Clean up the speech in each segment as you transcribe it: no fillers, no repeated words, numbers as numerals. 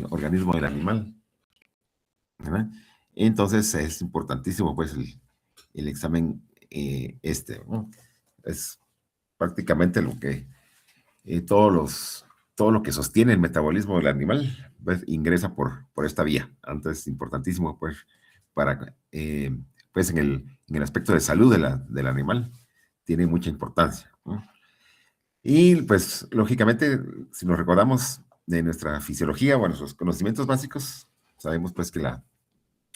el organismo del animal, ¿verdad? Entonces es importantísimo pues el examen ¿no? Es prácticamente lo que todo lo que sostiene el metabolismo del animal pues, ingresa por esta vía. Entonces es importantísimo pues para pues en el aspecto de salud del animal tiene mucha importancia, ¿no? Y pues lógicamente si nos recordamos de nuestra fisiología o nuestros conocimientos básicos, sabemos pues que la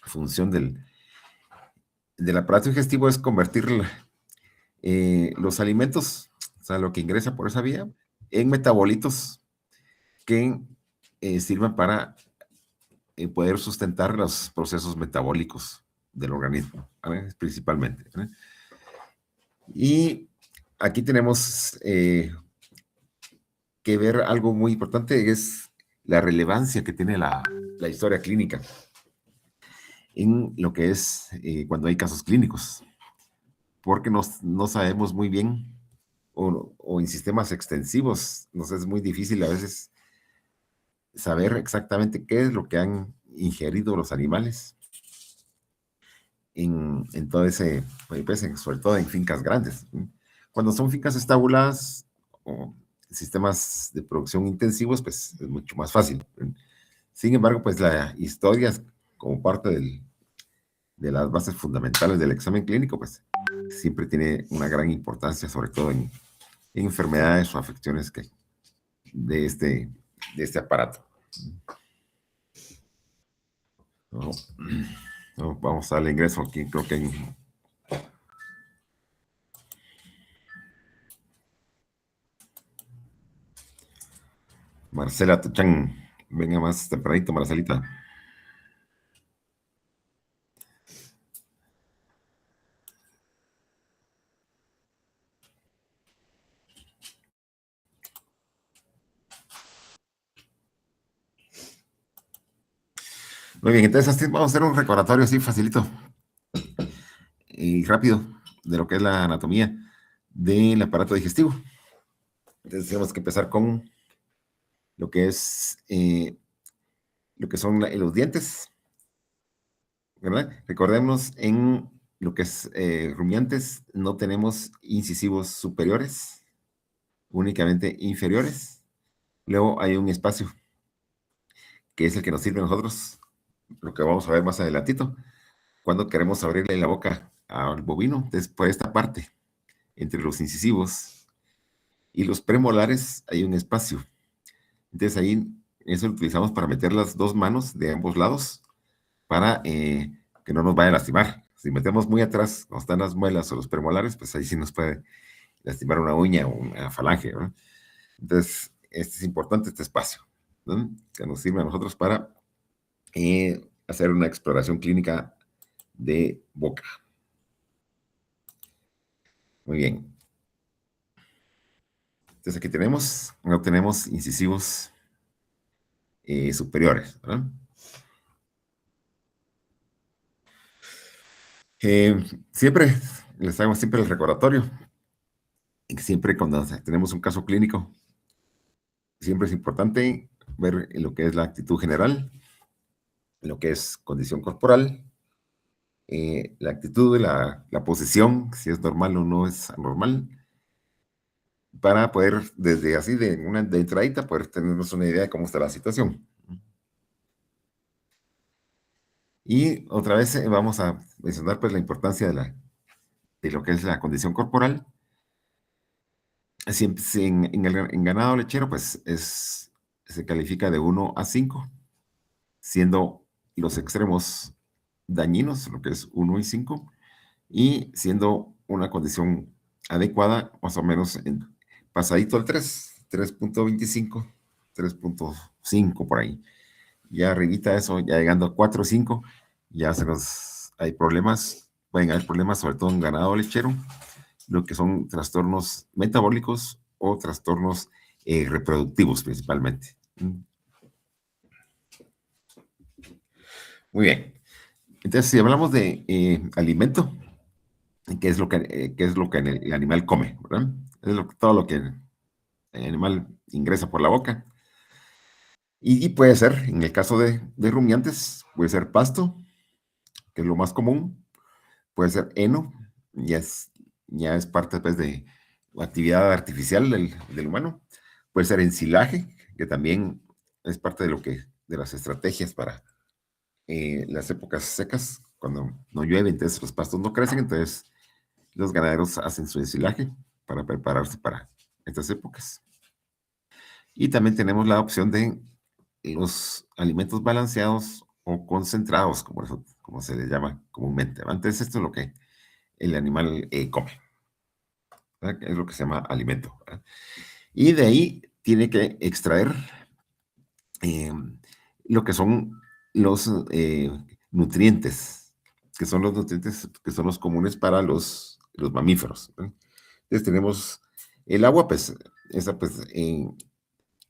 función del aparato digestivo es convertir los alimentos, o sea, lo que ingresa por esa vía, en metabolitos que sirvan para poder sustentar los procesos metabólicos del organismo, ¿vale? Principalmente, ¿vale? Y aquí tenemos que ver algo muy importante, es la relevancia que tiene la historia clínica en lo que es cuando hay casos clínicos, porque no sabemos muy bien, o en sistemas extensivos, nos es muy difícil a veces saber exactamente qué es lo que han ingerido los animales en todo ese, pues, sobre todo en fincas grandes. Cuando son fincas estabuladas o sistemas de producción intensivos, pues es mucho más fácil. Sin embargo, pues la historia como parte de las bases fundamentales del examen clínico, pues siempre tiene una gran importancia, sobre todo en enfermedades o afecciones de este aparato. No, no, vamos al ingreso aquí, creo que hay... Marcela Tuchán, venga más tempranito, Marcelita. Muy bien, entonces vamos a hacer un recordatorio así facilito y rápido de lo que es la anatomía del aparato digestivo. Entonces tenemos que empezar con lo que es lo que son los dientes, ¿verdad? Recordemos en lo que es rumiantes, no tenemos incisivos superiores, únicamente inferiores. Luego hay un espacio que es el que nos sirve a nosotros, lo que vamos a ver más adelantito, cuando queremos abrirle la boca al bovino. Entonces, por esta parte, entre los incisivos y los premolares, hay un espacio. Entonces, ahí eso lo utilizamos para meter las dos manos de ambos lados para que no nos vaya a lastimar. Si metemos muy atrás, cuando están las muelas o los premolares, pues ahí sí nos puede lastimar una uña o una falange, ¿no? Entonces, este es importante, este espacio, ¿no? Que nos sirve a nosotros para hacer una exploración clínica de boca. Muy bien. Entonces aquí no tenemos incisivos superiores, ¿verdad? Siempre les hago siempre el recordatorio. Siempre cuando tenemos un caso clínico, siempre es importante ver lo que es la actitud general, lo que es condición corporal, la actitud, la posición, si es normal o no es anormal, para poder, desde así, de entradita, poder tenernos una idea de cómo está la situación. Y otra vez vamos a mencionar pues la importancia de lo que es la condición corporal. Siempre, en ganado lechero pues se califica de 1 a 5, siendo los extremos dañinos, lo que es 1 y 5, y siendo una condición adecuada, más o menos pasadito al 3.25, 3.5 por ahí. Ya arribita de eso, ya llegando a 4 o 5, ya hay problemas, pueden haber problemas sobre todo en ganado lechero, lo que son trastornos metabólicos o trastornos reproductivos principalmente. Muy bien. Entonces, si hablamos de alimento, qué es lo que el animal come, ¿verdad? Es todo lo que el animal ingresa por la boca. Y puede ser, en el caso de rumiantes, puede ser pasto, que es lo más común, puede ser heno, ya es, ya es parte pues, de la actividad artificial del humano, puede ser ensilaje, que también es parte de las estrategias para las épocas secas, cuando no llueve, entonces los pastos no crecen, entonces los ganaderos hacen su ensilaje para prepararse para estas épocas. Y también tenemos la opción de los alimentos balanceados o concentrados, como se le llama comúnmente. Antes esto es lo que el animal come, ¿verdad? Es lo que se llama alimento, ¿verdad? Y de ahí tiene que extraer eh, lo que son los nutrientes, que son los nutrientes que son los comunes para los mamíferos, ¿verdad? Entonces tenemos el agua, pues, esa pues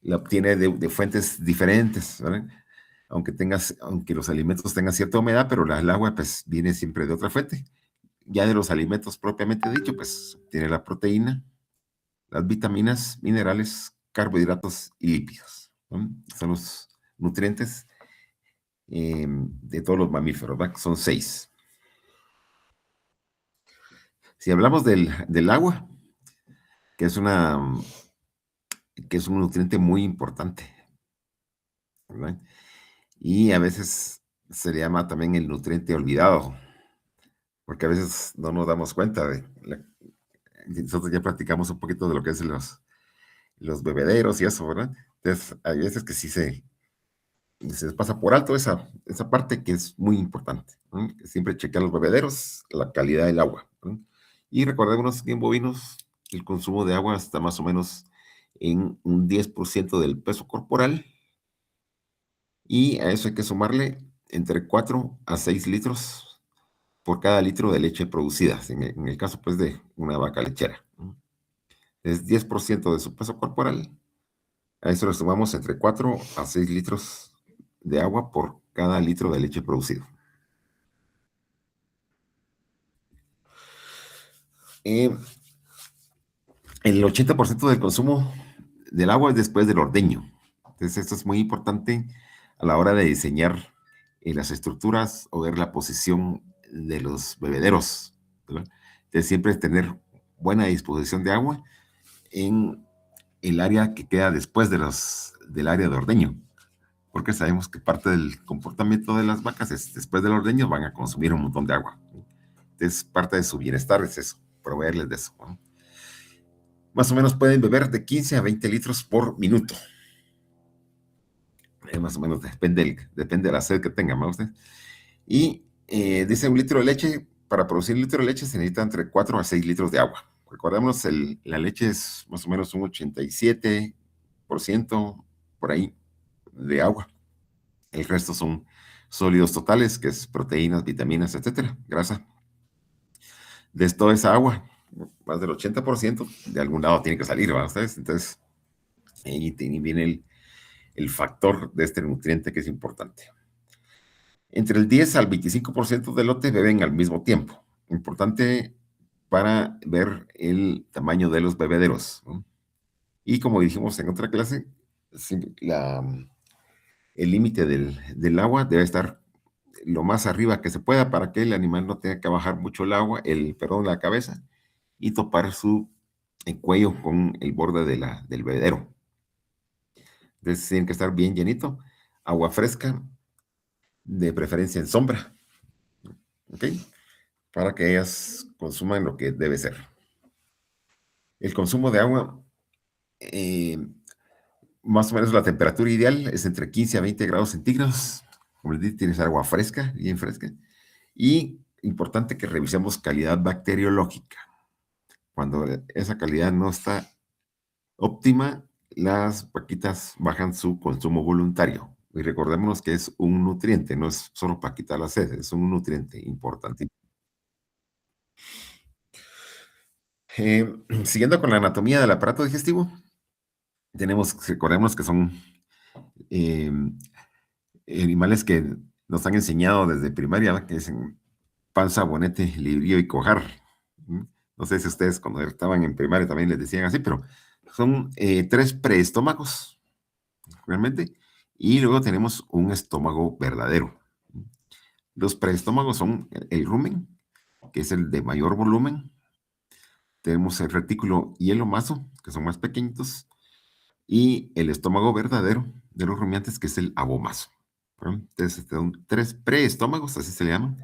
la obtiene de fuentes diferentes, ¿verdad? Aunque los alimentos tengan cierta humedad, pero el agua pues viene siempre de otra fuente. Ya de los alimentos propiamente dicho, pues tiene la proteína, las vitaminas, minerales, carbohidratos y lípidos, ¿no? Son los nutrientes de todos los mamíferos, ¿verdad? Son 6. Si hablamos del agua, que es que es un nutriente muy importante, ¿verdad? Y a veces se le llama también el nutriente olvidado, porque a veces no nos damos cuenta nosotros ya platicamos un poquito de lo que es los bebederos y eso, ¿verdad? Entonces, hay veces que sí se les pasa por alto esa parte que es muy importante, ¿no? Que siempre chequear los bebederos, la calidad del agua, ¿no? Y recordemos que en bovinos el consumo de agua está más o menos en un 10% del peso corporal, y a eso hay que sumarle entre 4 a 6 litros por cada litro de leche producida, en el caso pues de una vaca lechera, ¿no? Es 10% de su peso corporal. A eso le sumamos entre 4 a 6 litros de agua por cada litro de leche producido. Eh, el 80% del consumo del agua es después del ordeño. Entonces, esto es muy importante a la hora de diseñar las estructuras o ver la posición de los bebederos, ¿verdad? Entonces, siempre es tener buena disposición de agua en el área que queda después del área de ordeño, porque sabemos que parte del comportamiento de las vacas es después del ordeño van a consumir un montón de agua. Entonces, parte de su bienestar es eso, proveerles de eso, ¿no? Más o menos pueden beber de 15 a 20 litros por minuto. Más o menos depende de la sed que tengan, ¿no? Usted. Y dice un litro de leche, para producir un litro de leche se necesita entre 4 a 6 litros de agua. Recordemos, la leche es más o menos un 87% por ahí de agua. El resto son sólidos totales, que es proteínas, vitaminas, etcétera, grasa. De toda esa agua, más del 80% de algún lado tiene que salir, ¿verdad ustedes? Entonces, ahí viene el factor de este nutriente que es importante. Entre el 10 al 25% de lotes beben al mismo tiempo. Importante para ver el tamaño de los bebederos, ¿no? Y como dijimos en otra clase, sí, el límite del agua debe estar lo más arriba que se pueda para que el animal no tenga que bajar mucho el agua, perdón, la cabeza y topar su cuello con el borde del bebedero. Entonces tiene que estar bien llenito, agua fresca, de preferencia en sombra, ¿ok? Para que ellas consuman lo que debe ser. El consumo de agua, eh, más o menos la temperatura ideal es entre 15 a 20 grados centígrados. Como les dije, tienes agua fresca, bien fresca. Y importante que revisemos calidad bacteriológica. Cuando esa calidad no está óptima, las vaquitas bajan su consumo voluntario. Y recordémonos que es un nutriente, no es solo para quitar la sed, es un nutriente importante. Siguiendo con la anatomía del aparato digestivo, recordemos que son eh, animales que nos han enseñado desde primaria, ¿verdad? Que es en panza, bonete, librío y cojar. ¿Mm? No sé si ustedes cuando estaban en primaria también les decían así, pero son 3 preestómagos, realmente, Y luego tenemos un estómago verdadero. Los preestómagos son el rumen, que es el de mayor volumen. Tenemos el retículo y el omaso, que son más pequeñitos. Y el estómago verdadero de los rumiantes, que es el abomaso. ¿No? Entonces, son tres preestómagos, así se le llaman.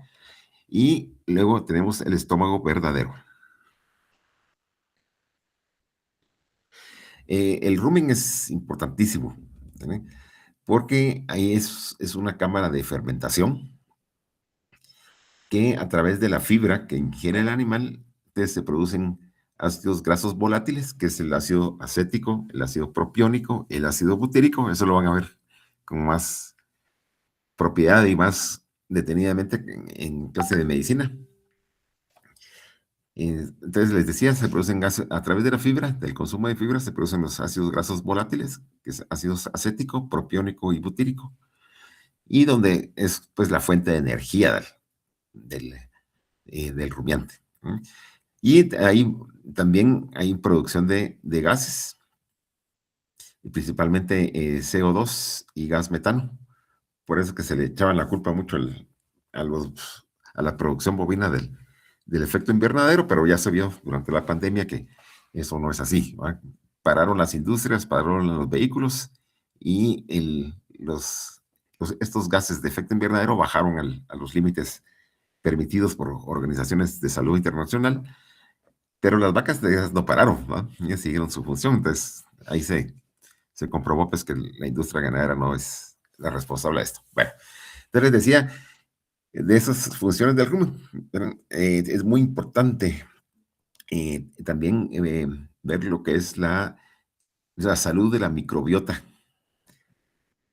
Y luego tenemos el estómago verdadero. El rumen es importantísimo, ¿sí? Porque ahí es una cámara de fermentación que a través de la fibra que ingiere el animal se producen ácidos grasos volátiles, que es el ácido acético, el ácido propiónico, el ácido butírico. Eso lo van a ver con más propiedad y más detenidamente en clase de medicina. Entonces les decía, se producen gases a través de la fibra, del consumo de fibra, se producen los ácidos grasos volátiles, que es ácidos acético, propiónico y butírico, y donde es pues la fuente de energía del, del rumiante. ¿No? Y ahí también hay producción de gases, principalmente CO2 y gas metano. Por eso que se le echaban la culpa mucho a, a la producción bovina del efecto invernadero, pero ya se vio durante la pandemia que eso no es así. ¿Va? Pararon las industrias, pararon los vehículos y estos gases de efecto invernadero bajaron a los límites permitidos por organizaciones de salud internacional, pero las vacas de esas no pararon, ¿va? Ellas siguieron su función. Entonces ahí se comprobó pues, que la industria ganadera no es la responsable de esto. Bueno, entonces les decía, de esas funciones del rumen, es muy importante también ver lo que es la salud de la microbiota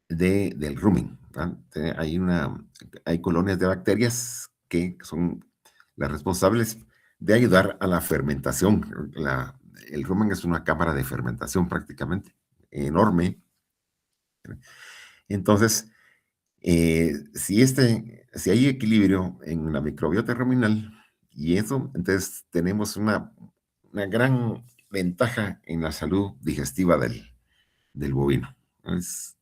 del rumen. ¿Va? Hay colonias de bacterias que son las responsables de ayudar a la fermentación. El rumen es una cámara de fermentación prácticamente enorme. Entonces, si hay equilibrio en la microbiota ruminal y eso, entonces tenemos una gran ventaja en la salud digestiva del bovino. Entonces,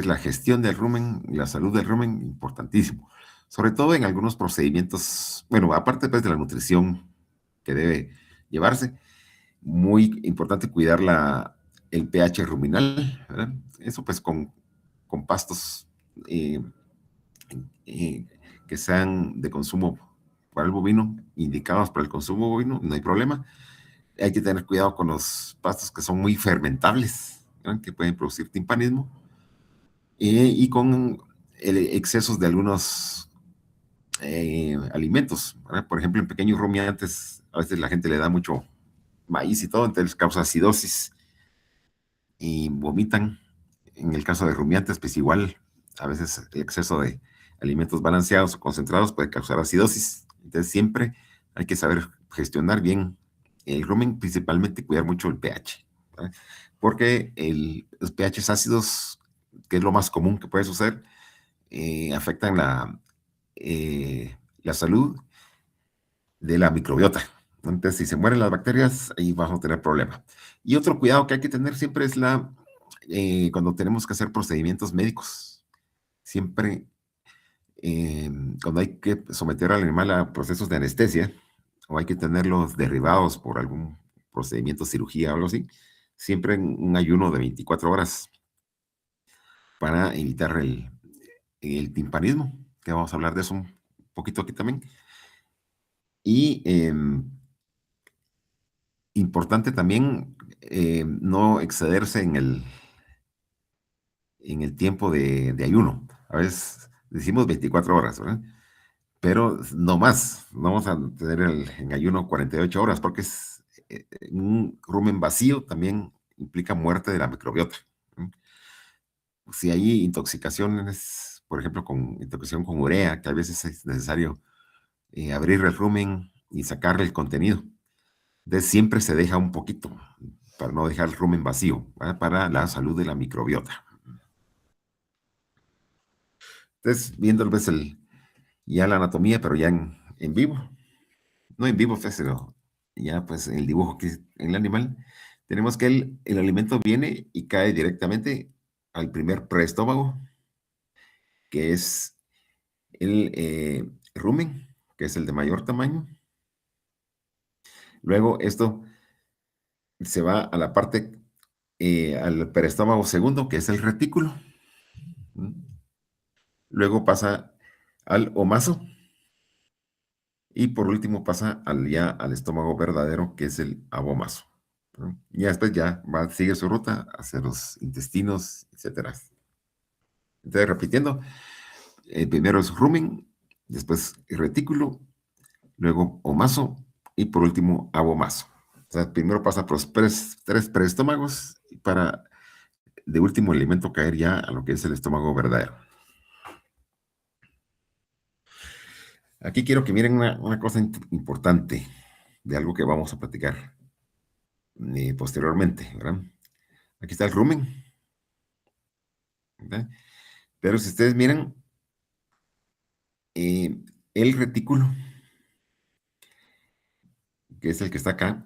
la gestión del rumen y la salud del rumen, importantísimo. Sobre todo en algunos procedimientos, bueno, aparte pues, de la nutrición que debe llevarse, muy importante cuidar el pH ruminal, ¿verdad? Eso pues con pastos eh, eh, que sean de consumo para el bovino, indicados para el consumo bovino, no hay problema. Hay que tener cuidado con los pastos que son muy fermentables, ¿no? Que pueden producir timpanismo, y con excesos de algunos alimentos, ¿verdad? Por ejemplo, en pequeños rumiantes, a veces la gente le da mucho maíz y todo, entonces causa acidosis y vomitan. En el caso de rumiantes, pues igual, a veces el exceso de alimentos balanceados o concentrados puede causar acidosis. Entonces siempre hay que saber gestionar bien el rumen, principalmente cuidar mucho el pH, ¿verdad? Porque los pHs ácidos, que es lo más común que puede suceder, afectan la salud de la microbiota. Entonces, si se mueren las bacterias, ahí vamos a tener problemas. Y otro cuidado que hay que tener siempre es cuando tenemos que hacer procedimientos médicos. Siempre, cuando hay que someter al animal a procesos de anestesia, o hay que tenerlos derribados por algún procedimiento, cirugía o algo así, siempre en un ayuno de 24 horas para evitar el timpanismo, que vamos a hablar de eso un poquito aquí también. Y importante también no excederse en el tiempo de ayuno. A veces decimos 24 horas, ¿verdad? Pero no más. No vamos a tener en ayuno 48 horas porque un rumen vacío también implica muerte de la microbiota. ¿No? Si hay intoxicaciones, por ejemplo, con intoxicación con urea, que a veces es necesario abrir el rumen y sacarle el contenido. Entonces siempre se deja un poquito para no dejar el rumen vacío, ¿verdad? Para la salud de la microbiota. Entonces, viendo pues, ya la anatomía, pero ya en vivo, no en vivo, pues, sino ya pues en el dibujo que es en el animal, tenemos que el alimento viene y cae directamente al primer preestómago, que es el rumen, que es el de mayor tamaño. Luego esto se va a la parte, al perestómago segundo, que es el retículo. ¿Mm? Luego pasa al omaso y por último pasa ya al estómago verdadero, que es el abomaso. ¿No? Y después ya sigue su ruta hacia los intestinos, etcétera. Entonces, repitiendo, primero es rumen, después retículo, luego omaso y por último abomaso. O sea, primero pasa por los tres preestómagos para de último elemento caer ya a lo que es el estómago verdadero. Aquí quiero que miren una cosa importante de algo que vamos a platicar posteriormente, ¿verdad? Aquí está el rumen, ¿verdad? Pero si ustedes miran, eh, el retículo, que es el que está acá,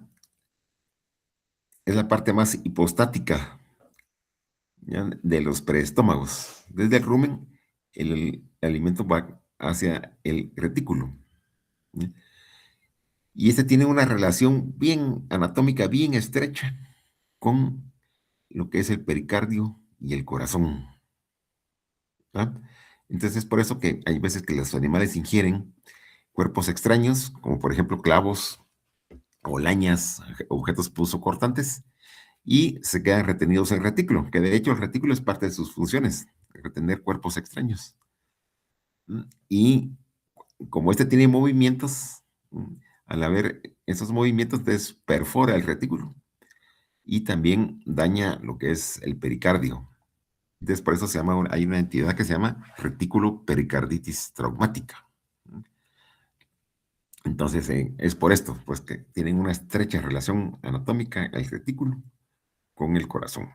es la parte más hipostática, ¿ya? De los preestómagos. Desde el rumen, el alimento va hacia el retículo, ¿ya? Y este tiene una relación bien anatómica, bien estrecha con lo que es el pericardio y el corazón, ¿verdad? Entonces es por eso que hay veces que los animales ingieren cuerpos extraños, como por ejemplo clavos o lañas, objetos punzocortantes, y se quedan retenidos en el retículo, que de hecho el retículo es parte de sus funciones, retener cuerpos extraños. Y como este tiene movimientos, al haber esos movimientos, entonces perfora el retículo y también daña lo que es el pericardio. Entonces, por eso hay una entidad que se llama retículo pericarditis traumática. Entonces, es por esto, pues que tienen una estrecha relación anatómica el retículo con el corazón.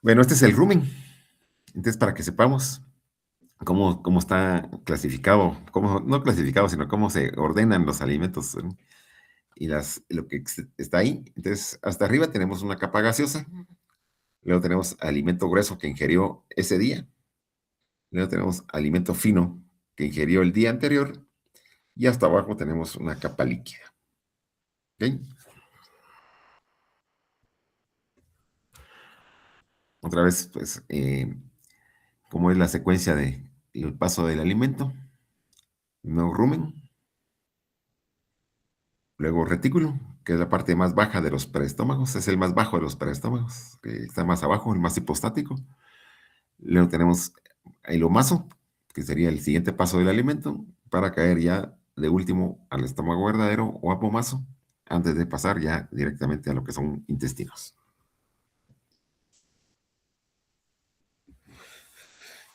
Bueno, este es el rumen. Entonces, para que sepamos cómo está clasificado, no clasificado, sino cómo se ordenan los alimentos, ¿no? Y lo que está ahí. Entonces, hasta arriba tenemos una capa gaseosa, luego tenemos alimento grueso que ingirió ese día, luego tenemos alimento fino que ingirió el día anterior, y hasta abajo tenemos una capa líquida. ¿Ok? Otra vez, pues, cómo es la secuencia del paso del alimento. Primero rumen, luego retículo, que es la parte más baja de los preestómagos, es el más bajo de los preestómagos, que está más abajo, el más hipostático. Luego tenemos el omaso, que sería el siguiente paso del alimento, para caer ya de último al estómago verdadero o apomaso, antes de pasar ya directamente a lo que son intestinos.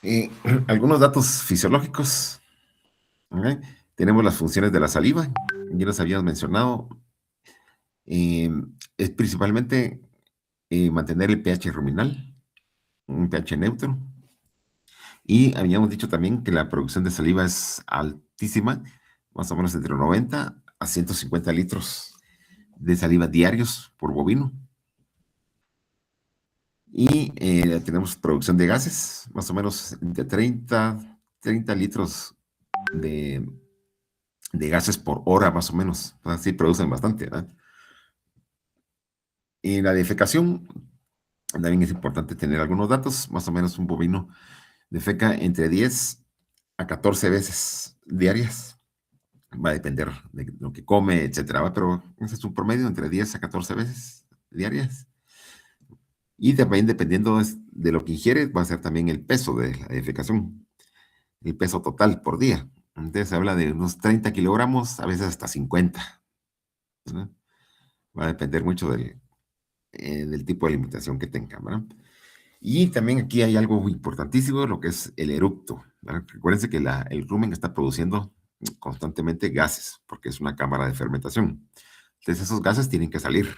Eh, Algunos datos fisiológicos. ¿Ok? Tenemos las funciones de la saliva, ya las habíamos mencionado. eh, es principalmente mantener el pH ruminal, un pH neutro. Y habíamos dicho también que la producción de saliva es altísima, más o menos entre 90 a 150 litros de saliva diarios por bovino. Y tenemos producción de gases, más o menos entre 30 litros de, de gases por hora, más o menos. Así producen bastante, ¿verdad? Y la defecación, también es importante tener algunos datos, más o menos un bovino defeca entre 10 a 14 veces diarias. Va a depender de lo que come, etcétera, ¿va? Pero ese es un promedio entre 10 a 14 veces diarias. Y también dependiendo de lo que ingiere, va a ser también el peso de la defecación, el peso total por día. Entonces se habla de unos 30 kilogramos, a veces hasta 50, ¿no? Va a depender mucho del tipo de alimentación que tenga, ¿verdad? Y también aquí hay algo importantísimo, lo que es el eructo, ¿verdad? Recuérdense que el rumen está produciendo constantemente gases, porque es una cámara de fermentación. Entonces esos gases tienen que salir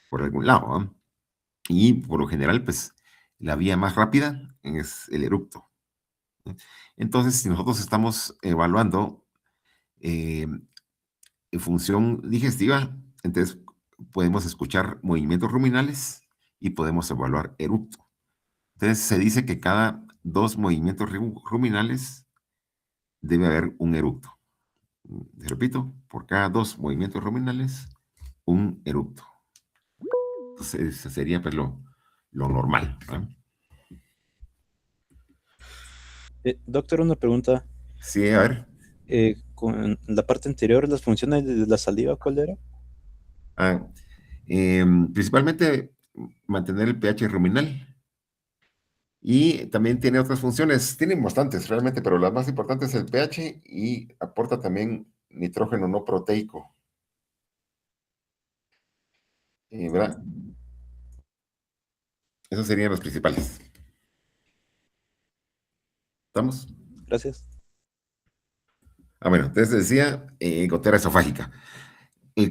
por algún lado, ¿no? Y por lo general, pues la vía más rápida es el eructo, ¿no? Entonces, si nosotros estamos evaluando eh, en función digestiva, entonces podemos escuchar movimientos ruminales y podemos evaluar eructo. Entonces se dice que cada 2 movimientos ruminales debe haber un eructo. Repito, por cada 2 movimientos ruminales, un eructo. Entonces, ese sería pues lo normal, ¿verdad? Doctor, una pregunta. Sí, a ver. Con la parte anterior, las funciones de la saliva, ¿cuál era? Ah, principalmente mantener el pH ruminal. Y también tiene otras funciones, tienen bastantes realmente, pero la más importante es el pH y aporta también nitrógeno no proteico. ¿Verdad? Esos serían los principales. ¿Estamos? Gracias. Bueno, entonces decía gotera esofágica.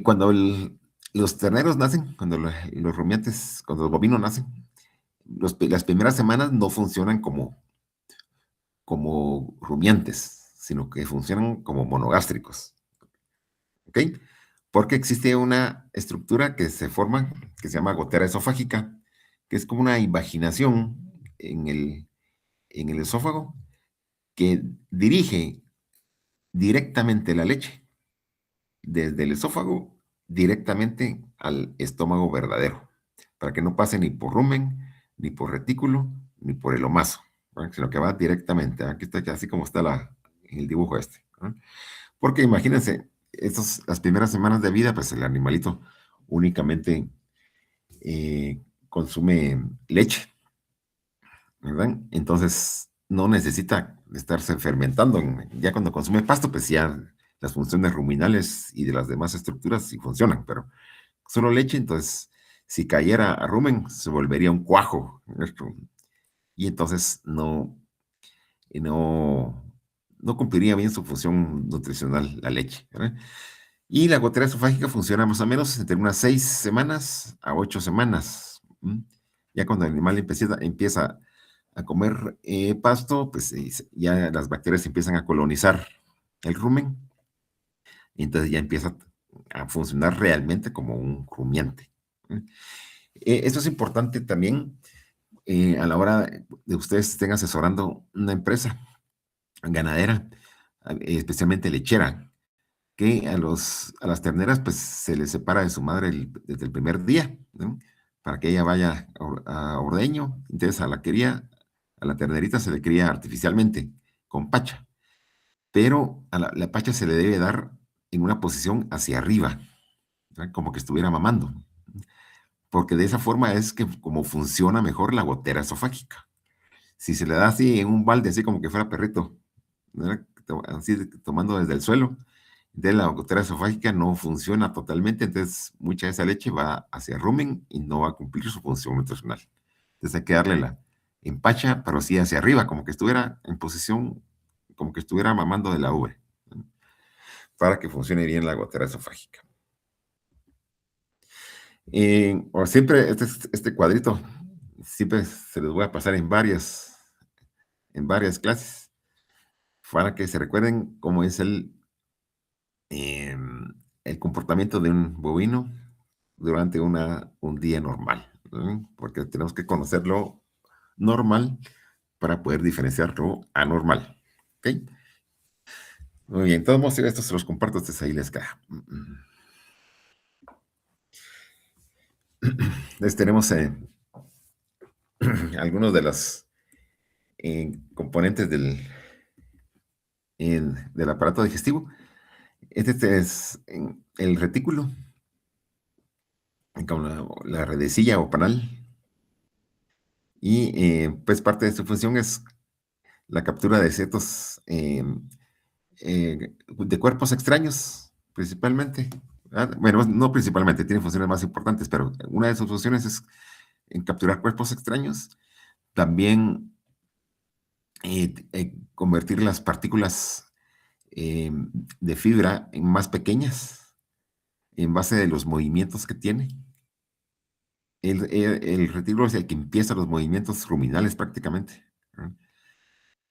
Cuando los terneros nacen, cuando los rumiantes, cuando los bovinos nacen, las primeras semanas no funcionan como rumiantes, sino que funcionan como monogástricos. ¿Ok? Porque existe una estructura que se forma, que se llama gotera esofágica, que es como una invaginación en el esófago que dirige directamente la leche desde el esófago directamente al estómago verdadero, para que no pase ni por rumen, ni por retículo, ni por el omazo, ¿verdad? Sino que va directamente. Aquí está así como está en el dibujo este, ¿verdad? Porque imagínense, las primeras semanas de vida, pues el animalito únicamente consume leche, ¿verdad? Entonces no necesita estarse fermentando. Ya cuando consume pasto, pues ya las funciones ruminales y de las demás estructuras sí funcionan, pero solo leche, entonces si cayera a rumen, se volvería un cuajo, ¿cierto? Y entonces no, no cumpliría bien su función nutricional la leche, ¿verdad? Y la gotera esofágica funciona más o menos entre unas 6 semanas a 8 semanas. Ya cuando el animal empieza a comer pasto, pues ya las bacterias empiezan a colonizar el rumen, y entonces ya empieza a funcionar realmente como un rumiante. ¿Mm? Esto es importante también a la hora de ustedes estén asesorando una empresa ganadera, especialmente lechera, que a las terneras pues se les separa de su madre desde el primer día, ¿no? Para que ella vaya a ordeño. Entonces a la cría, a la ternerita se le cría artificialmente con pacha, pero a la pacha se le debe dar en una posición hacia arriba, ¿verdad? Como que estuviera mamando, porque de esa forma es que como funciona mejor la gotera esofágica. Si se le da así en un balde, así como que fuera perrito, ¿verdad? Así tomando desde el suelo, de la gotera esofágica no funciona totalmente, entonces mucha de esa leche va hacia rumen y no va a cumplir su función nutricional. Entonces hay que darle la empacha, pero sí hacia arriba, como que estuviera en posición, como que estuviera mamando de la ubre, ¿no? Para que funcione bien la gotera esofágica. O siempre, este cuadrito, siempre se los voy a pasar en varias clases, para que se recuerden cómo es el comportamiento de un bovino durante un día normal, ¿no? Porque tenemos que conocer lo normal para poder diferenciar lo anormal. ¿Ok? Muy bien, todos modos, estos se los comparto, ustedes ahí les queda. Entonces tenemos algunos de los componentes del aparato digestivo. Este es el retículo, con la redecilla o panal, y pues parte de su función es la captura de ciertos de cuerpos extraños, principalmente. Bueno, no principalmente, tiene funciones más importantes, pero una de sus funciones es en capturar cuerpos extraños, también convertir las partículas eh, de fibra en más pequeñas en base de los movimientos que tiene. El retículo es el que empieza los movimientos ruminales prácticamente, ¿no?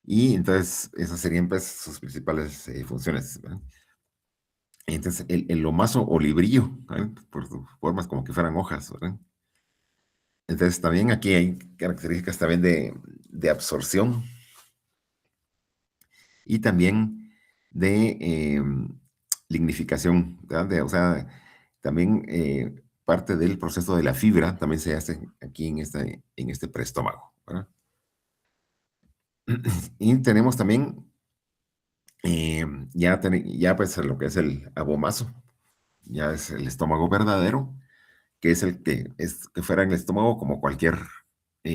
Y entonces esas serían pues sus principales funciones, ¿verdad? Entonces, el lomazo o librillo, ¿verdad? Por sus formas como que fueran hojas, ¿verdad? Entonces, también aquí hay características también de absorción y también de lignificación, ¿verdad? O sea, también parte del proceso de la fibra también se hace aquí en este preestómago, ¿verdad? Y tenemos también eh, ya pues lo que es el abomazo, ya es el estómago verdadero, que es el que fuera en el estómago como cualquier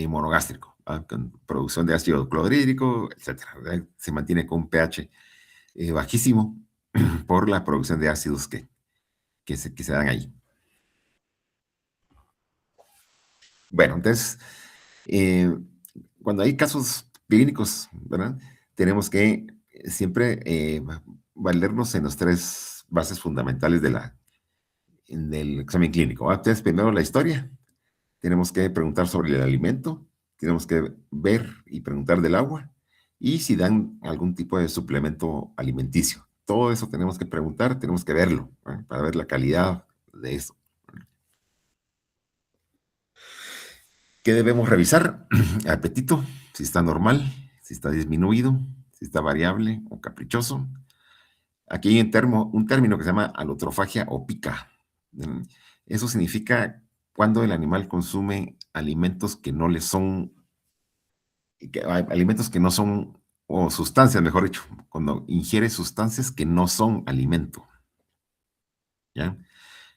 monogástrico, ¿ah? Con producción de ácido clorhídrico, etcétera, ¿verdad? Se mantiene con un pH bajísimo por la producción de ácidos que se dan ahí. Bueno, entonces, eh, cuando hay casos clínicos, ¿verdad? Tenemos que siempre valernos en las tres bases fundamentales del examen clínico, ¿va? Entonces, primero la historia, tenemos que preguntar sobre el alimento, tenemos que ver y preguntar del agua y si dan algún tipo de suplemento alimenticio. Todo eso tenemos que preguntar, tenemos que verlo, ¿va? Para ver la calidad de eso. ¿Qué debemos revisar? Apetito, si está normal, si está disminuido, si está variable o caprichoso. Aquí hay un término que se llama alotrofagia o pica. Mm, Eso significa cuando el animal consume alimentos que no le son, alimentos que no son, o sustancias, mejor dicho, cuando ingiere sustancias que no son alimento, ¿ya?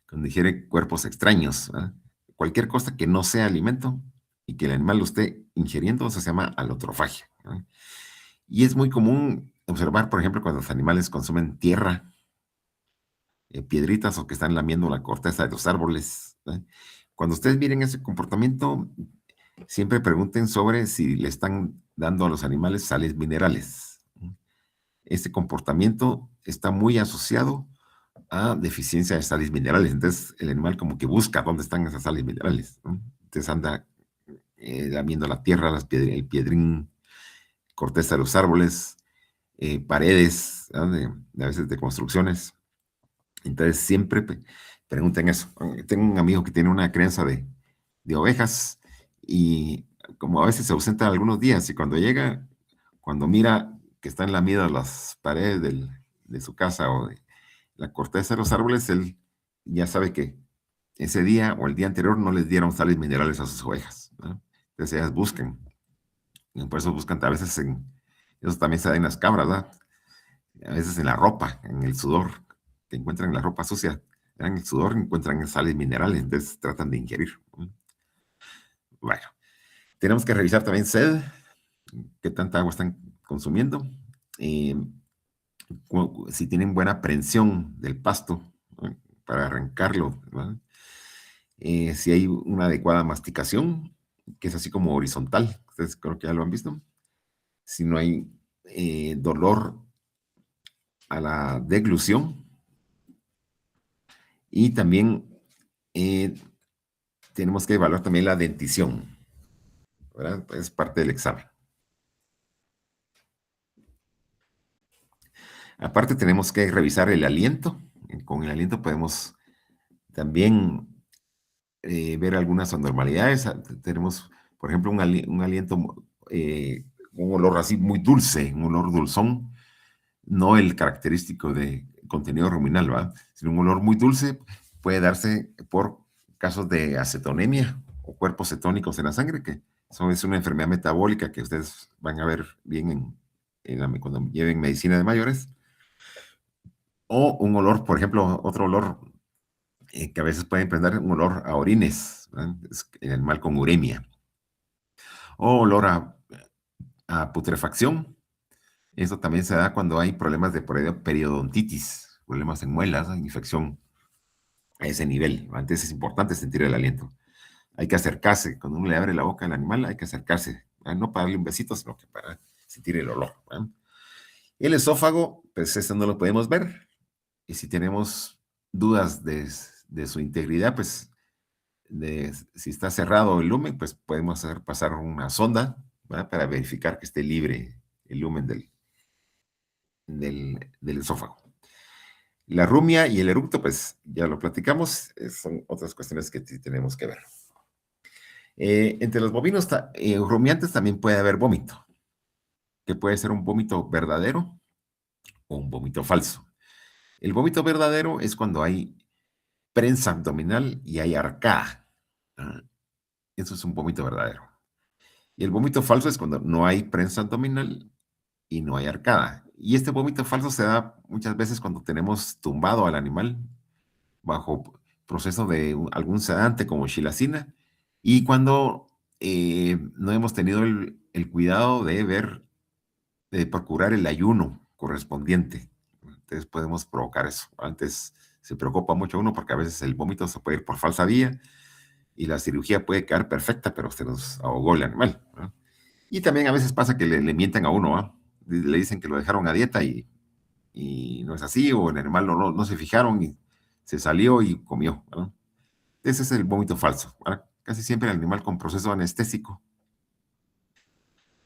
Cuando ingiere cuerpos extraños, ¿verdad? Cualquier cosa que no sea alimento y que el animal lo esté ingiriendo, eso se llama alotrofagia, ¿verdad? Y es muy común observar, por ejemplo, cuando los animales consumen tierra, piedritas o que están lamiendo la corteza de los árboles, ¿verdad? Cuando ustedes miren ese comportamiento, siempre pregunten sobre si le están dando a los animales sales minerales. Este comportamiento está muy asociado a deficiencia de sales minerales. Entonces, el animal como que busca dónde están esas sales minerales, ¿no? Entonces anda lamiendo la tierra, el piedrín, corteza de los árboles, paredes, ¿no? A veces de construcciones. Entonces, siempre pregunten eso. Tengo un amigo que tiene una crianza de ovejas y como a veces se ausenta algunos días y cuando llega, cuando mira que están lamidas las paredes de su casa o de la corteza de los árboles, él ya sabe que ese día o el día anterior no les dieron sales minerales a sus ovejas, ¿no? Entonces ellas buscan, y por eso buscan a veces eso también se da en las cabras, ¿verdad? A veces en la ropa, en el sudor, que encuentran en la ropa sucia, en el sudor encuentran sales minerales, entonces tratan de ingerir, ¿no? Bueno, tenemos que revisar también sed, qué tanta agua están consumiendo, eh, si tienen buena prensión del pasto, ¿no? Para arrancarlo, ¿no? Si hay una adecuada masticación, que es así como horizontal, ustedes creo que ya lo han visto, si no hay dolor a la deglución y también eh, tenemos que evaluar también la dentición, ¿verdad? Es parte del examen. Aparte tenemos que revisar el aliento, con el aliento podemos también ver algunas anormalidades. Tenemos, por ejemplo, un aliento, un olor así muy dulce, un olor dulzón, no el característico de contenido ruminal, ¿verdad? Sino un olor muy dulce puede darse por casos de acetonemia o cuerpos cetónicos en la sangre, que es una enfermedad metabólica que ustedes van a ver bien cuando lleven medicina de mayores. O un olor, por ejemplo, otro olor que a veces puede emprender un olor a orines, ¿verdad? Es el animal con uremia. O olor a putrefacción. Eso también se da cuando hay problemas de periodontitis, problemas en muelas, ¿no? Infección a ese nivel. Antes es importante sentir el aliento. Hay que acercarse. Cuando uno le abre la boca al animal, hay que acercarse. No para darle un besito, sino que para sentir el olor, ¿verdad? El esófago, pues eso no lo podemos ver. Y si tenemos dudas de su integridad, pues si está cerrado el lumen, pues podemos hacer pasar una sonda, ¿verdad? Para verificar que esté libre el lumen del esófago. La rumia y el eructo, pues ya lo platicamos, son otras cuestiones que sí tenemos que ver. Entre los bovinos rumiantes también puede haber vómito, que puede ser un vómito verdadero o un vómito falso. El vómito verdadero es cuando hay prensa abdominal y hay arcada. ¿Ah? Eso es un vómito verdadero. Y el vómito falso es cuando no hay prensa abdominal y no hay arcada. Y este vómito falso se da muchas veces cuando tenemos tumbado al animal bajo proceso de algún sedante como xilacina y cuando no hemos tenido el cuidado de ver, de procurar el ayuno correspondiente. Entonces podemos provocar eso. Antes se preocupa mucho uno porque a veces el vómito se puede ir por falsa vía y la cirugía puede quedar perfecta, pero se nos ahogó el animal, ¿no? Y también a veces pasa que le mienten a uno, ¿ah? Le dicen que lo dejaron a dieta y no es así, o el animal no se fijaron y se salió y comió, ¿no? Ese es el vómito falso, ¿verdad? Casi siempre el animal con proceso anestésico,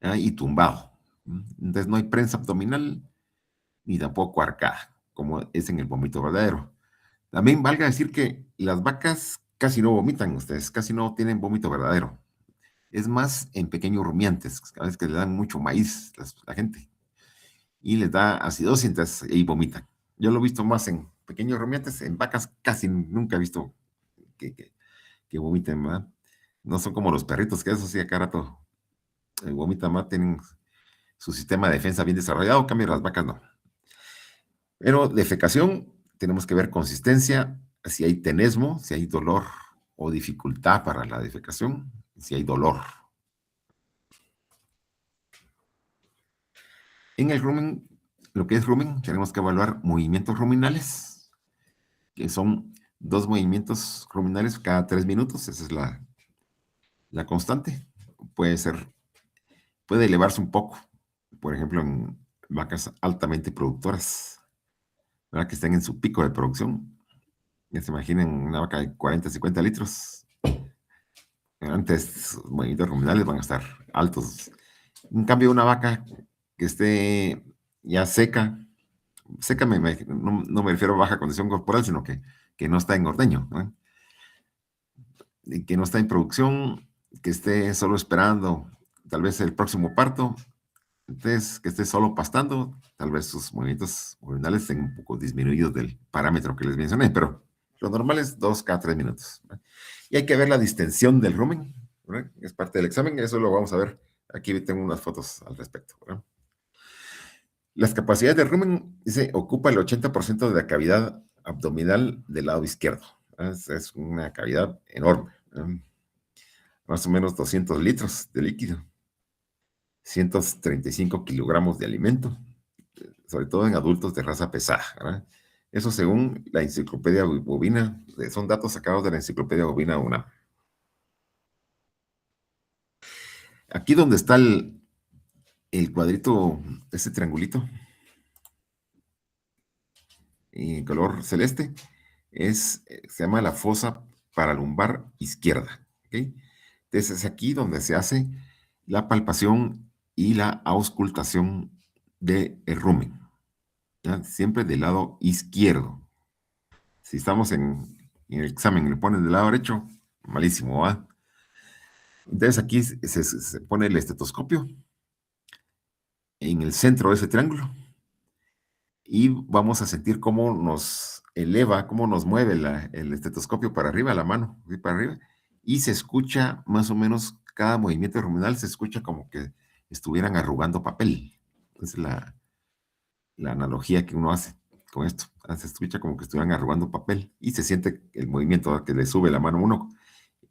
¿ah? Y tumbado. Entonces no hay prensa abdominal ni tampoco arcada, como es en el vómito verdadero. También valga decir que las vacas casi no vomitan ustedes, casi no tienen vómito verdadero. Es más en pequeños rumiantes, a veces que le dan mucho maíz la gente y les da acidosis entonces, y vomitan. Yo lo he visto más en pequeños rumiantes, en vacas casi nunca he visto que vomiten, ¿verdad? No son como los perritos, que eso sí, acá rato vomitan más, tienen su sistema de defensa bien desarrollado, en cambio las vacas no. Pero defecación, tenemos que ver consistencia, si hay tenesmo, si hay dolor o dificultad para la defecación, si hay dolor. En el rumen, lo que es rumen, tenemos que evaluar movimientos ruminales, que son 2 movimientos ruminales cada 3 minutos, esa es la constante. Puede elevarse un poco, por ejemplo, en vacas altamente productoras, ¿verdad? Que estén en su pico de producción. Ya se imaginen una vaca de 40, 50 litros. Antes, los movimientos ruminales van a estar altos. En cambio, una vaca que esté ya seca, seca no me refiero a baja condición corporal, sino que no está en ordeño, ¿no? Y que no está en producción, que esté solo esperando tal vez el próximo parto, entonces que esté solo pastando, tal vez sus movimientos ruminales estén un poco disminuidos del parámetro que les mencioné, pero lo normal es 2 cada 3 minutos, ¿verdad? Y hay que ver la distensión del rumen, ¿verdad? Es parte del examen, eso lo vamos a ver. Aquí tengo unas fotos al respecto, ¿verdad? Las capacidades del rumen, dice, ocupa el 80% de la cavidad abdominal del lado izquierdo. Es una cavidad enorme, ¿verdad? Más o menos 200 litros de líquido, 135 kilogramos de alimento, sobre todo en adultos de raza pesada, ¿verdad? Eso según la enciclopedia bovina, son datos sacados de la enciclopedia bovina UNAM. Aquí donde está el cuadrito, ese triangulito, en color celeste, se llama la fosa paralumbar izquierda, ¿ok? Entonces es aquí donde se hace la palpación y la auscultación del rumen, ¿ya? Siempre del lado izquierdo. Si estamos en el examen y le ponen del lado derecho, malísimo, ¿va? Entonces aquí se pone el estetoscopio en el centro de ese triángulo y vamos a sentir cómo nos eleva, cómo nos mueve el estetoscopio para arriba, la mano, ¿sí? Para arriba, y se escucha más o menos cada movimiento ruminal, se escucha como que estuvieran arrugando papel. Esa es la analogía que uno hace con esto. Se escucha como que estuvieran arrugando papel y se siente el movimiento, ¿verdad? Que le sube la mano a uno.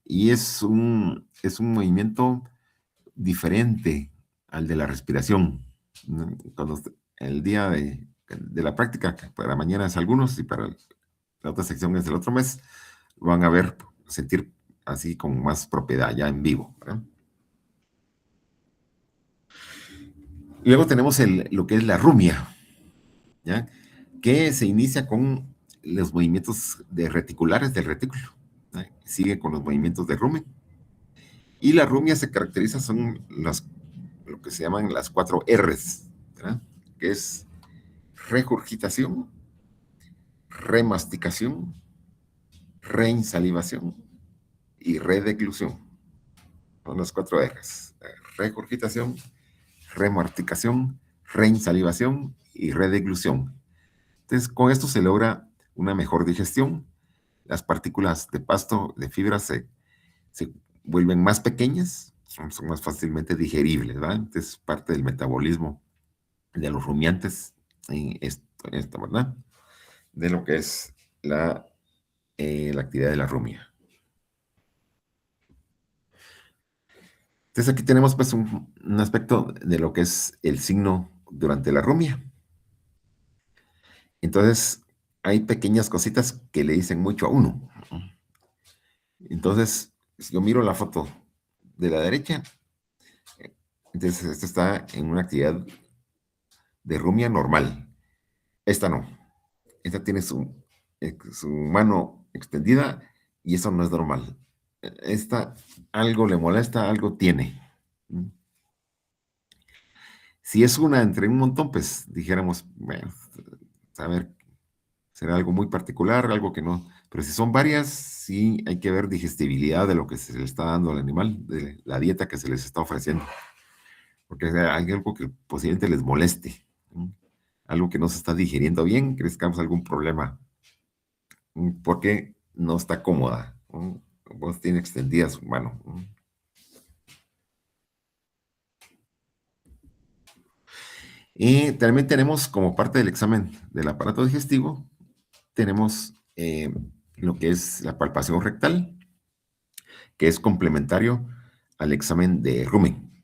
Y es un movimiento diferente al de la respiración, ¿no? El día de la práctica, que para mañana es algunos y para la otra sección es el otro mes, van a ver, sentir así con más propiedad ya en vivo, ¿verdad? Y luego tenemos lo que es la rumia, ¿ya? Que se inicia con los movimientos reticulares del retículo, ¿ya? Sigue con los movimientos de rumen. Y la rumia se caracteriza, son lo que se llaman las 4 R's, ¿verdad? Que es regurgitación, remasticación, reinsalivación y redeclusión. Son los 4 ejes. Regurgitación, remarticación, reinsalivación y redeclusión. Entonces, con esto se logra una mejor digestión. Las partículas de pasto, de fibra, se vuelven más pequeñas, son más fácilmente digeribles, ¿verdad? Entonces, parte del metabolismo de los rumiantes en esto, ¿verdad? De lo que es la actividad de la rumia. Entonces, aquí tenemos pues un aspecto de lo que es el signo durante la rumia. Entonces, hay pequeñas cositas que le dicen mucho a uno. Entonces, si yo miro la foto de la derecha, entonces esto está en una actividad de rumia normal. Esta no. Esta tiene su mano extendida y eso no es normal. Esta algo le molesta, algo tiene. Si es una entre un montón, pues dijéramos, bueno, a ver, será algo muy particular, algo que no. Pero si son varias, sí hay que ver digestibilidad de lo que se le está dando al animal, de la dieta que se les está ofreciendo. Porque hay algo que posiblemente les moleste, ¿no? Algo que no se está digeriendo bien, crees que causa algún problema, porque no está cómoda, ¿no? Vos tiene extendida su mano, ¿no? Y también tenemos como parte del examen del aparato digestivo, tenemos lo que es la palpación rectal, que es complementario al examen de rumen.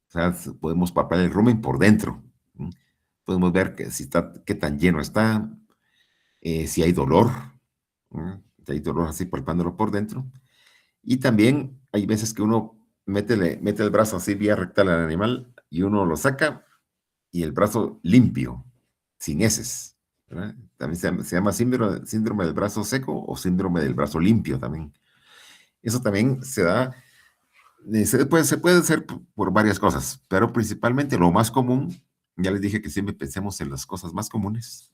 O sea, podemos palpar el rumen por dentro, ¿no? Podemos ver que si está, qué tan lleno está, si hay dolor, ¿no? Si hay dolor así palpándolo por dentro. Y también hay veces que uno mete el brazo así vía rectal al animal y uno lo saca y el brazo limpio, sin heces, ¿verdad? También se llama síndrome del brazo seco o síndrome del brazo limpio también. Eso también se da, se puede hacer por varias cosas, pero principalmente lo más común, ya les dije que siempre pensemos en las cosas más comunes,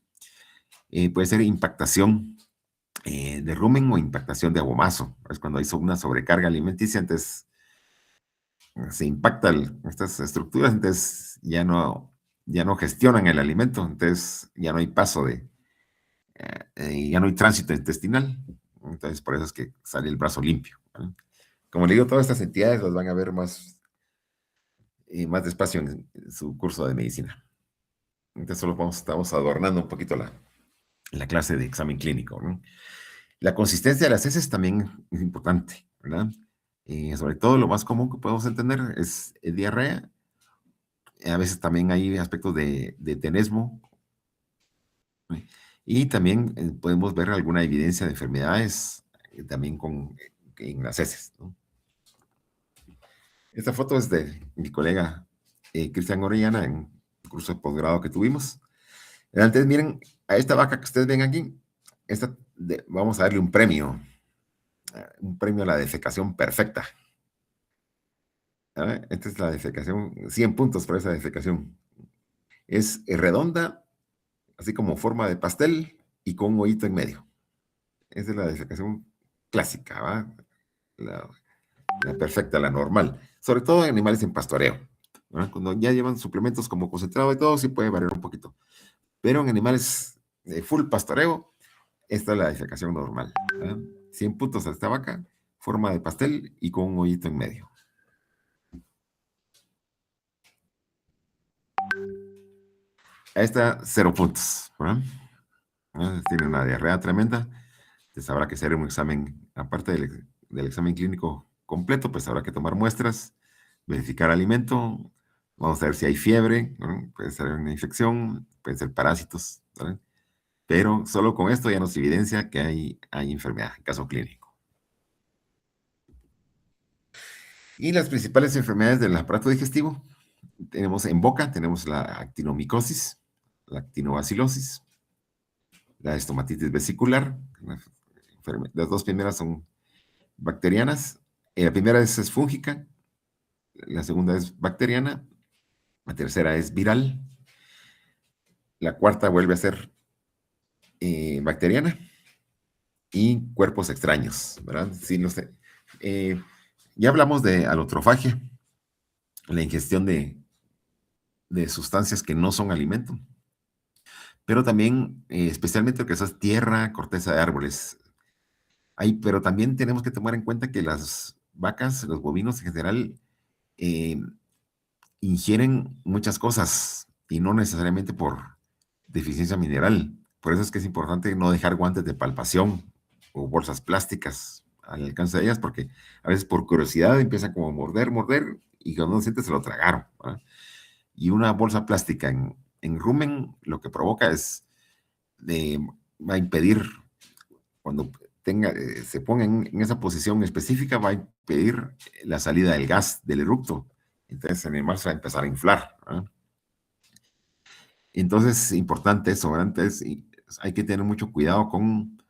puede ser impactación de rumen o impactación de abomazo. Es cuando hay una sobrecarga alimenticia, entonces se impactan estas estructuras, entonces ya no gestionan el alimento, entonces ya no hay paso ya no hay tránsito intestinal. Entonces por eso es que sale el brazo limpio, ¿vale? Como le digo, todas estas entidades las van a ver más despacio en su curso de medicina. Entonces solo estamos adornando un poquito la clase de examen clínico, ¿no? La consistencia de las heces también es importante, ¿verdad? Sobre todo lo más común que podemos entender es diarrea. A veces también hay aspectos de tenesmo. ¿Sí? Y también podemos ver alguna evidencia de enfermedades también en las heces, ¿no? Esta foto es de mi colega Cristian Orellana en el curso de posgrado que tuvimos. Entonces, miren, a esta vaca que ustedes ven aquí, vamos a darle un premio a la defecación perfecta. ¿Ah? Esta es la defecación, 100 puntos por esa defecación. Es redonda, así como forma de pastel y con un hoyito en medio. Esa es la defecación clásica, ¿va? La, la perfecta, la normal. Sobre todo en animales en pastoreo, ¿verdad? Cuando ya llevan suplementos como concentrado y todo, sí puede variar un poquito. Pero en animales de full pastoreo, esta es la defecación normal, ¿verdad? 100 puntos a esta vaca, forma de pastel y con un hoyito en medio. A esta, 0 puntos, ¿verdad? Tiene una diarrea tremenda, entonces habrá que hacer un examen, aparte del examen clínico completo, pues habrá que tomar muestras, verificar alimento, vamos a ver si hay fiebre, ¿no? Puede ser una infección, pueden ser parásitos, ¿verdad? Pero solo con esto ya nos evidencia que hay enfermedad, caso clínico. Y las principales enfermedades del aparato digestivo, tenemos en boca, tenemos la actinomicosis, la actinobacilosis, la estomatitis vesicular. Las dos primeras son bacterianas. La primera es fúngica, la segunda es bacteriana, la tercera es viral, la cuarta vuelve a ser bacteriana y cuerpos extraños, ¿verdad? Sí, no sé. Ya hablamos de alotrofagia, la ingestión de sustancias que no son alimento, pero también, especialmente lo que es tierra, corteza de árboles. Pero también tenemos que tomar en cuenta que las vacas, los bovinos en general, eh, ingieren muchas cosas y no necesariamente por deficiencia mineral. Por eso es que es importante no dejar guantes de palpación o bolsas plásticas al alcance de ellas, porque a veces por curiosidad empiezan como a morder, morder, y cuando uno siente se lo tragaron, ¿verdad? Y una bolsa plástica en rumen lo que provoca es, de, va a impedir, cuando se ponga en esa posición específica, va a impedir la salida del gas del eructo. Entonces el animal se va a empezar a inflar, ¿verdad? Entonces es importante eso, ¿verdad? Entonces hay que tener mucho cuidado con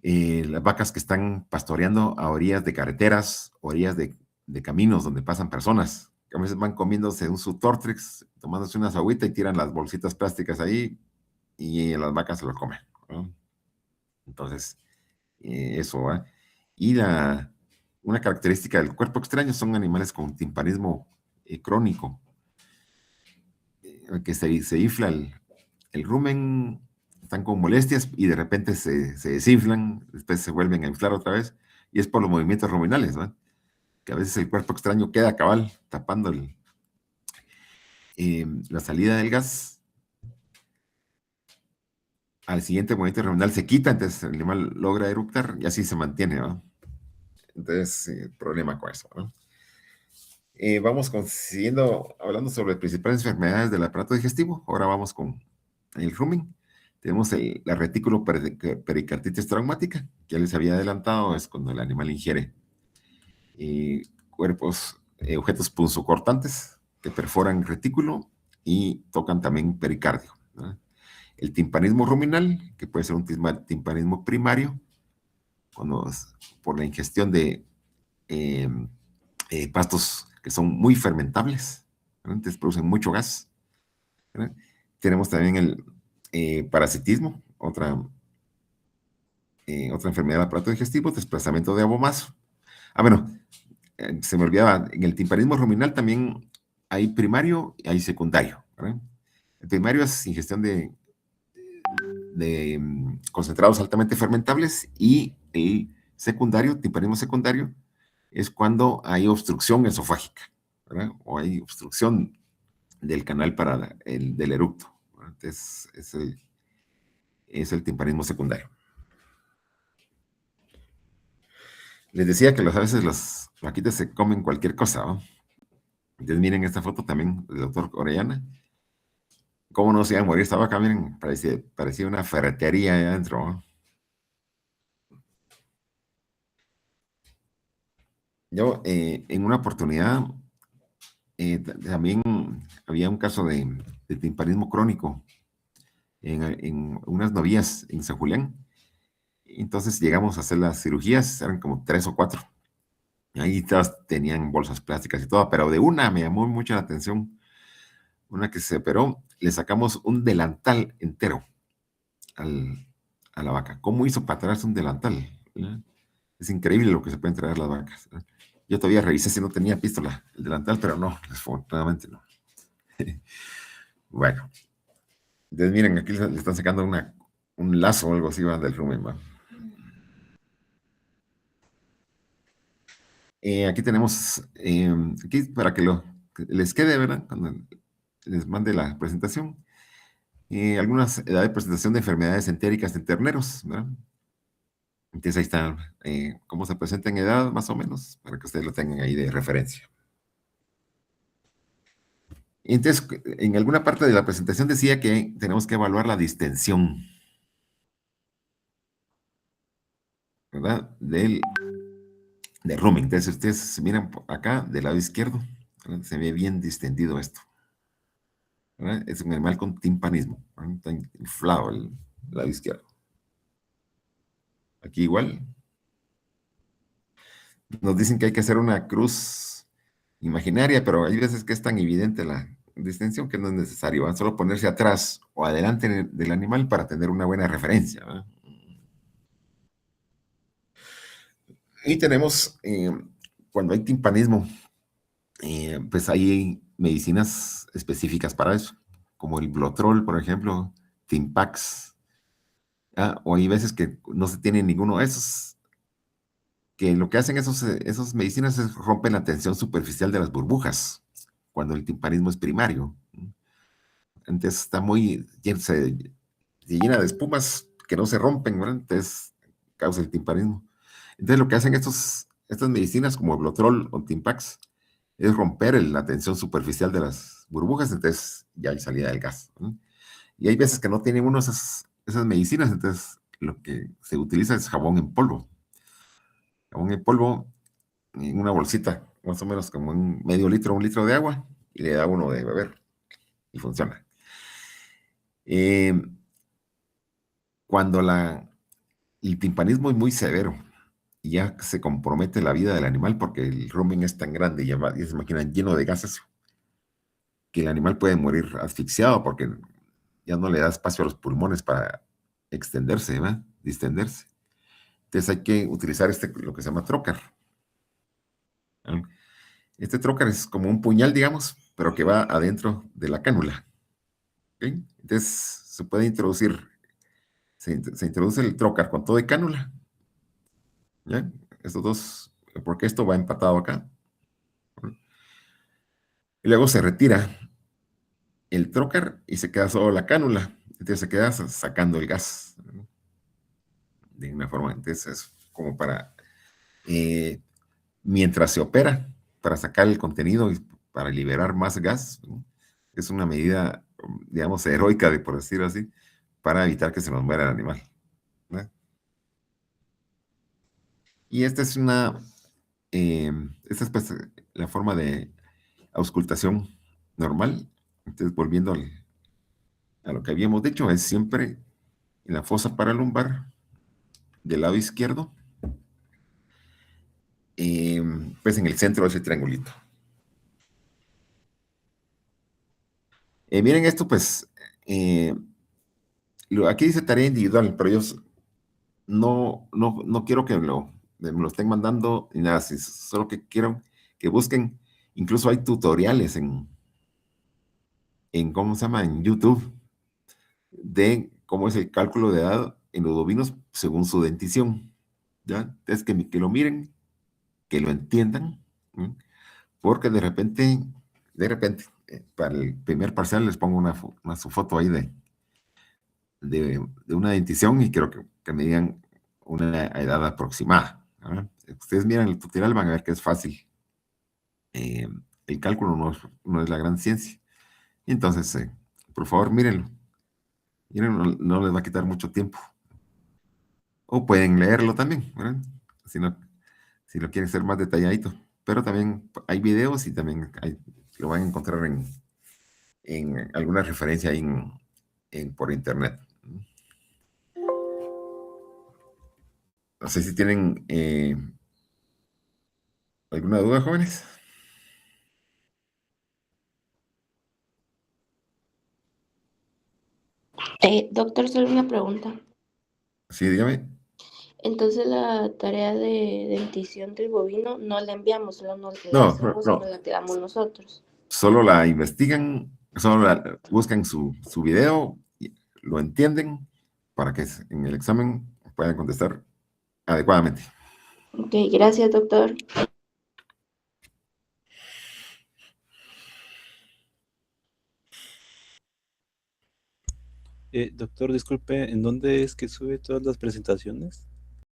las vacas que están pastoreando a orillas de carreteras, orillas de caminos donde pasan personas, que a veces van comiéndose un Sutortrix, tomándose unas agüitas y tiran las bolsitas plásticas ahí y las vacas se lo comen, ¿no? Entonces, eso va. Y una característica del cuerpo extraño son animales con timpanismo crónico, que se infla el rumen, están con molestias y de repente se desinflan, después se vuelven a inflar otra vez, y es por los movimientos ruminales, ¿no? Que a veces el cuerpo extraño queda cabal tapando la salida del gas. Al siguiente movimiento ruminal se quita, entonces el animal logra eructar y así se mantiene, ¿no? Entonces, problema con eso, ¿no? Vamos siguiendo hablando sobre las principales enfermedades del aparato digestivo. Ahora vamos con el rumen. Tenemos la retículo pericarditis traumática, que ya les había adelantado, es cuando el animal ingiere objetos punzocortantes que perforan retículo y tocan también pericardio, ¿no? El timpanismo ruminal, que puede ser un timpanismo primario, cuando por la ingestión de eh, pastos que son muy fermentables, ¿no? Entonces producen mucho gas, ¿no? Tenemos también el parasitismo, otra enfermedad del aparato digestivo, desplazamiento de abomazo. Bueno, se me olvidaba, en el timpanismo ruminal también hay primario y hay secundario, ¿verdad? El primario es ingestión de concentrados altamente fermentables, y el secundario, timpanismo secundario, es cuando hay obstrucción esofágica, ¿verdad? O hay obstrucción del canal del eructo, ¿verdad? Entonces, es el timpanismo secundario. Les decía que a veces las vaquitas se comen cualquier cosa, ¿no? Entonces miren esta foto también del doctor Orellana. ¿Cómo no se iba a morir esta vaca? Miren, parecía una ferretería ahí adentro, ¿no? Yo, en una oportunidad, también había un caso de timpanismo crónico en unas novillas en San Julián. Entonces llegamos a hacer las cirugías, eran como 3 o 4. Ahí todas tenían bolsas plásticas y todo, pero de una me llamó mucho la atención. Una que se operó, le sacamos un delantal entero a la vaca. ¿Cómo hizo para traerse un delantal? ¿Eh? Es increíble lo que se pueden traer las vacas, ¿eh? Yo todavía revisé si no tenía pistola el delantal, pero no, afortunadamente no. Bueno, entonces miren, aquí le están sacando un lazo o algo así, va, del rumen, va. Aquí tenemos, aquí para que les quede, ¿verdad? Cuando les mande la presentación, algunas edades de presentación de enfermedades entéricas en terneros, ¿verdad? Entonces ahí está cómo se presenta en edad, más o menos, para que ustedes lo tengan ahí de referencia. Entonces, en alguna parte de la presentación decía que tenemos que evaluar la distensión, ¿verdad? Del rumen. Entonces, ustedes miran acá, del lado izquierdo, ¿verdad? Se ve bien distendido esto, ¿verdad? Es un animal con timpanismo, ¿verdad? Está inflado el lado izquierdo. Aquí igual. Nos dicen que hay que hacer una cruz imaginaria, pero hay veces que es tan evidente distensión que no es necesario, ¿va? Solo ponerse atrás o adelante del animal para tener una buena referencia, ¿va? Y tenemos, cuando hay timpanismo, pues hay medicinas específicas para eso, como el Blotrol, por ejemplo, Timpax, ¿ah? O hay veces que no se tiene ninguno de esos, que lo que hacen esos medicinas es rompen la tensión superficial de las burbujas, cuando el timpanismo es primario. Entonces está se llena de espumas que no se rompen, ¿verdad? Entonces causa el timpanismo. Entonces lo que hacen estas medicinas como Blotrol o Timpax es romper la tensión superficial de las burbujas, entonces ya hay salida del gas, ¿no? Y hay veces que no tienen uno esas medicinas, entonces lo que se utiliza es jabón en polvo. Jabón en polvo en una bolsita, más o menos como un medio litro, 1 litro de agua, y le da uno de beber y funciona. Eh, cuando el timpanismo es muy severo y ya se compromete la vida del animal porque el rumen es tan grande y se imaginan lleno de gases que el animal puede morir asfixiado porque ya no le da espacio a los pulmones para extenderse, ¿va? Distenderse. Entonces hay que utilizar lo que se llama trocar, ¿no? Este trocar es como un puñal, digamos, pero que va adentro de la cánula, ¿ok? Entonces se puede introducir, se introduce el trocar con todo de cánula, ¿ya? Estos dos, porque esto va empatado acá, ¿no? Y luego se retira el trocar y se queda solo la cánula. Entonces se queda sacando el gas, ¿no? De una forma. Entonces es como para, eh, mientras se opera, para sacar el contenido y para liberar más gas, ¿no? Es una medida, digamos, heroica, por decirlo así, para evitar que se nos muera el animal, ¿no? Y eh, esta es pues, la forma de auscultación normal. Entonces, volviendo a lo que habíamos dicho, es siempre en la fosa paralumbar del lado izquierdo, eh, pues en el centro de ese triangulito. Miren esto, pues, eh, aquí dice tarea individual, pero yo no quiero que me lo estén mandando ni nada, solo que quiero que busquen, incluso hay tutoriales ¿cómo se llama? En YouTube, de cómo es el cálculo de edad en los bovinos según su dentición, ¿ya? Entonces, que lo miren, que lo entiendan, ¿sí? Porque para el primer parcial les pongo su foto ahí de una dentición y quiero que me digan una edad aproximada, ¿verdad? Si ustedes miran el tutorial van a ver que es fácil. Eh, el cálculo no es la gran ciencia. Y entonces, por favor, mírenlo. Miren, no les va a quitar mucho tiempo. O pueden leerlo también, ¿verdad? Si no, si lo quieren ser más detalladito. Pero también hay videos y también lo van a encontrar en alguna referencia ahí por internet. No sé si tienen alguna duda, jóvenes. Doctor, solo una pregunta. Sí, dígame. Entonces la tarea de dentición del bovino no la enviamos, solo nos la No, no, hacemos y nos no. la quedamos nosotros. Solo la investigan, buscan su video, lo entienden para que en el examen puedan contestar adecuadamente. Ok, gracias, doctor. Doctor, disculpe, ¿en dónde es que sube todas las presentaciones?